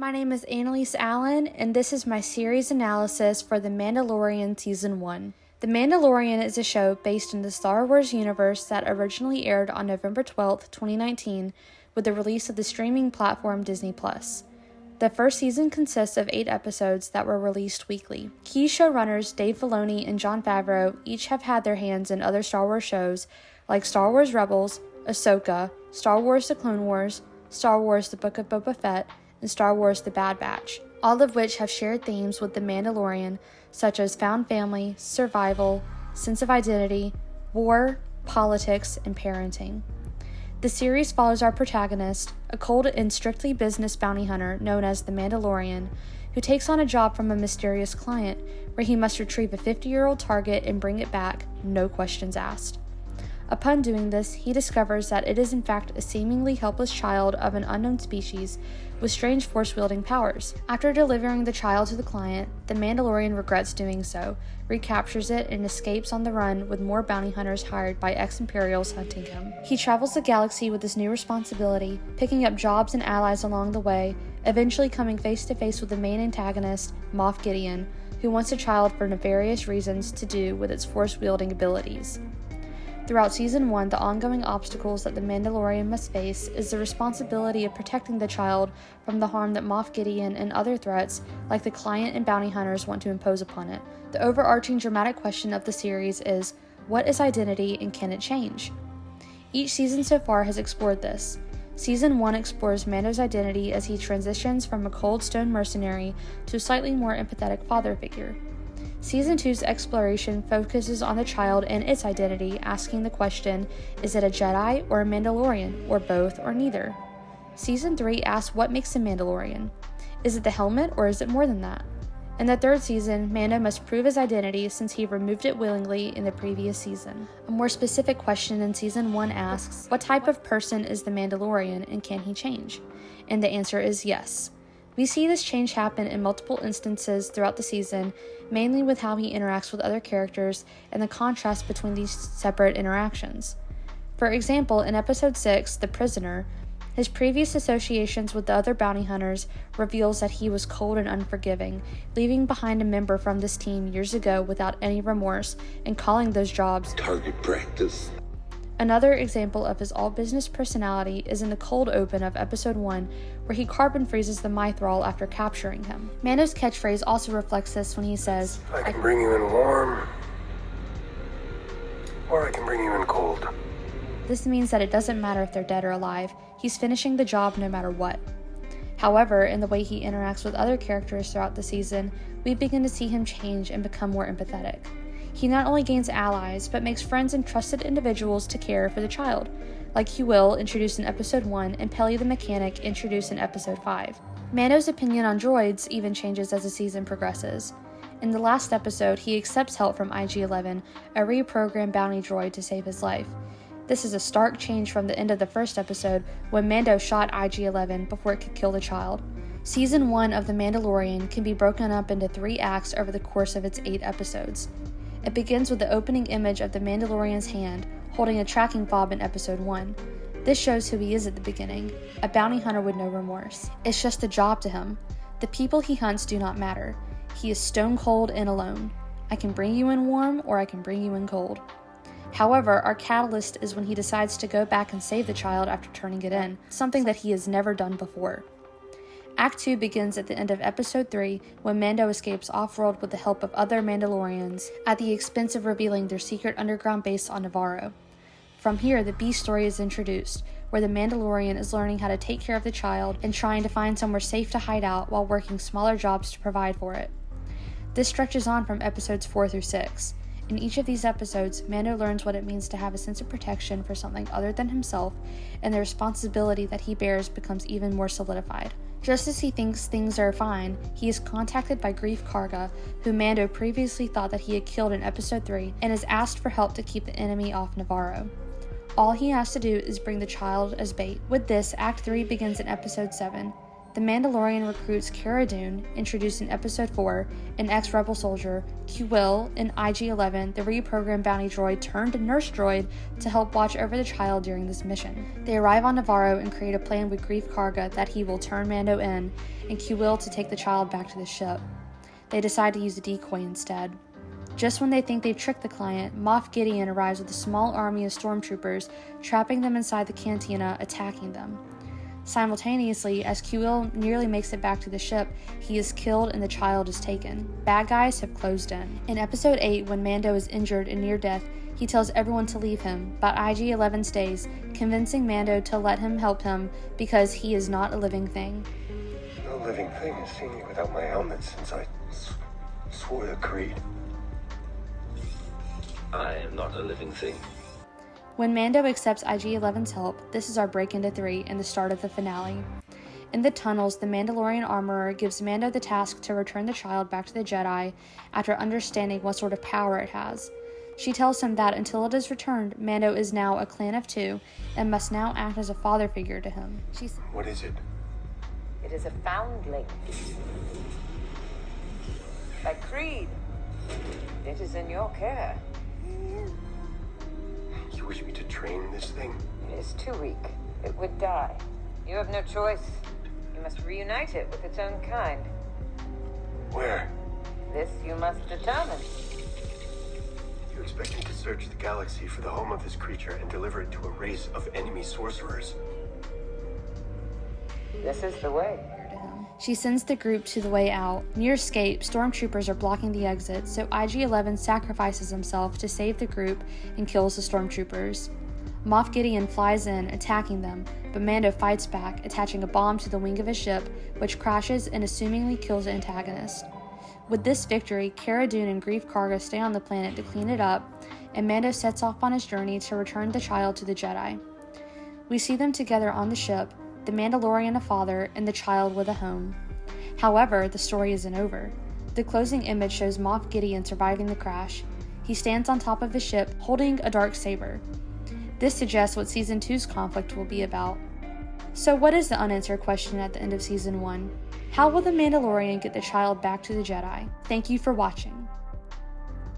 My name is Annalise Allen, and this is my series analysis for The Mandalorian Season 1. The Mandalorian is a show based in the Star Wars universe that originally aired on November 12, 2019, with the release of the streaming platform Disney+. The first season consists of 8 episodes that were released weekly. Key showrunners Dave Filoni and Jon Favreau each have had their hands in other Star Wars shows like Star Wars Rebels, Ahsoka, Star Wars The Clone Wars, Star Wars The Book of Boba Fett, and Star Wars The Bad Batch, all of which have shared themes with The Mandalorian, such as found family, survival, sense of identity, war, politics, and parenting. The series follows our protagonist, a cold and strictly business bounty hunter known as the Mandalorian, who takes on a job from a mysterious client where he must retrieve a 50-year-old target and bring it back, no questions asked. Upon doing this, he discovers that it is in fact a seemingly helpless child of an unknown species with strange force-wielding powers. After delivering the child to the client, the Mandalorian regrets doing so, recaptures it, and escapes on the run with more bounty hunters hired by ex-Imperials hunting him. He travels the galaxy with this new responsibility, picking up jobs and allies along the way, eventually coming face-to-face with the main antagonist, Moff Gideon, who wants a child for nefarious reasons to do with its force-wielding abilities. Throughout Season 1, the ongoing obstacles that the Mandalorian must face is the responsibility of protecting the child from the harm that Moff Gideon and other threats, like the client and bounty hunters, want to impose upon it. The overarching dramatic question of the series is, what is identity and can it change? Each season so far has explored this. Season 1 explores Mando's identity as he transitions from a cold stone mercenary to a slightly more empathetic father figure. Season 2's exploration focuses on the child and its identity, asking the question, is it a Jedi or a Mandalorian, or both or neither? Season 3 asks what makes a Mandalorian. Is it the helmet or is it more than that? In the third season, Mando must prove his identity since he removed it willingly in the previous season. A more specific question in Season 1 asks, what type of person is the Mandalorian and can he change? And the answer is yes. We see this change happen in multiple instances throughout the season, mainly with how he interacts with other characters and the contrast between these separate interactions. For example, in Episode 6, The Prisoner, his previous associations with the other bounty hunters reveals that he was cold and unforgiving, leaving behind a member from this team years ago without any remorse and calling those jobs target practice. Another example of his all-business personality is in the cold open of Episode 1, where he carbon freezes the Mythrol after capturing him. Mando's catchphrase also reflects this when he says, I can bring you in warm, or I can bring you in cold. This means that it doesn't matter if they're dead or alive, he's finishing the job no matter what. However, in the way he interacts with other characters throughout the season, we begin to see him change and become more empathetic. He not only gains allies, but makes friends and trusted individuals to care for the child, like Huil, introduced in Episode 1, and Peli the Mechanic, introduced in Episode 5. Mando's opinion on droids even changes as the season progresses. In the last episode, he accepts help from IG-11, a reprogrammed bounty droid, to save his life. This is a stark change from the end of the first episode, when Mando shot IG-11 before it could kill the child. Season 1 of The Mandalorian can be broken up into 3 acts over the course of its 8 episodes. It begins with the opening image of the Mandalorian's hand, holding a tracking fob in Episode 1. This shows who he is at the beginning, a bounty hunter with no remorse. It's just a job to him. The people he hunts do not matter. He is stone cold and alone. I can bring you in warm, or I can bring you in cold. However, our catalyst is when he decides to go back and save the child after turning it in, something that he has never done before. Act 2 begins at the end of Episode 3 when Mando escapes off-world with the help of other Mandalorians at the expense of revealing their secret underground base on Navarro. From here, the B story is introduced, where the Mandalorian is learning how to take care of the child and trying to find somewhere safe to hide out while working smaller jobs to provide for it. This stretches on from Episodes 4 through 6. In each of these episodes, Mando learns what it means to have a sense of protection for something other than himself, and the responsibility that he bears becomes even more solidified. Just as he thinks things are fine, he is contacted by Greef Karga, who Mando previously thought that he had killed in Episode 3, and is asked for help to keep the enemy off Navarro. All he has to do is bring the child as bait. With this, Act 3 begins in Episode 7. The Mandalorian recruits Cara Dune, introduced in Episode 4, an ex-rebel soldier, Quill, an IG-11, the reprogrammed bounty droid turned nurse droid, to help watch over the child during this mission. They arrive on Navarro and create a plan with Grief Karga that he will turn Mando in, and Quill to take the child back to the ship. They decide to use a decoy instead. Just when they think they've tricked the client, Moff Gideon arrives with a small army of stormtroopers, trapping them inside the cantina, attacking them. Simultaneously, as Quill nearly makes it back to the ship, he is killed and the child is taken. Bad guys have closed in. In Episode 8, when Mando is injured and near death, he tells everyone to leave him, but IG-11 stays, convincing Mando to let him help him because he is not a living thing. No living thing has seen me without my helmet since I swore the creed. I am not a living thing. When Mando accepts IG-11's help, this is our break into 3 and the start of the finale. In the tunnels, the Mandalorian armorer gives Mando the task to return the child back to the Jedi after understanding what sort of power it has. She tells him that until it is returned, Mando is now a clan of 2 and must now act as a father figure to him. What is it? It is a foundling. By creed, it is in your care. You wish me to train this thing? It is too weak. It would die. You have no choice. You must reunite it with its own kind. Where? This you must determine. You expect me to search the galaxy for the home of this creature and deliver it to a race of enemy sorcerers? This is the way. She sends the group to the way out. Near escape, stormtroopers are blocking the exit, so IG-11 sacrifices himself to save the group and kills the stormtroopers. Moff Gideon flies in, attacking them, but Mando fights back, attaching a bomb to the wing of his ship, which crashes and assumingly kills the antagonist. With this victory, Cara Dune and Grief Karga stay on the planet to clean it up, and Mando sets off on his journey to return the child to the Jedi. We see them together on the ship, the Mandalorian a father, and the child with a home. However, the story isn't over. The closing image shows Moff Gideon surviving the crash. He stands on top of his ship, holding a dark saber. This suggests what Season 2's conflict will be about. So what is the unanswered question at the end of Season 1? How will the Mandalorian get the child back to the Jedi? Thank you for watching.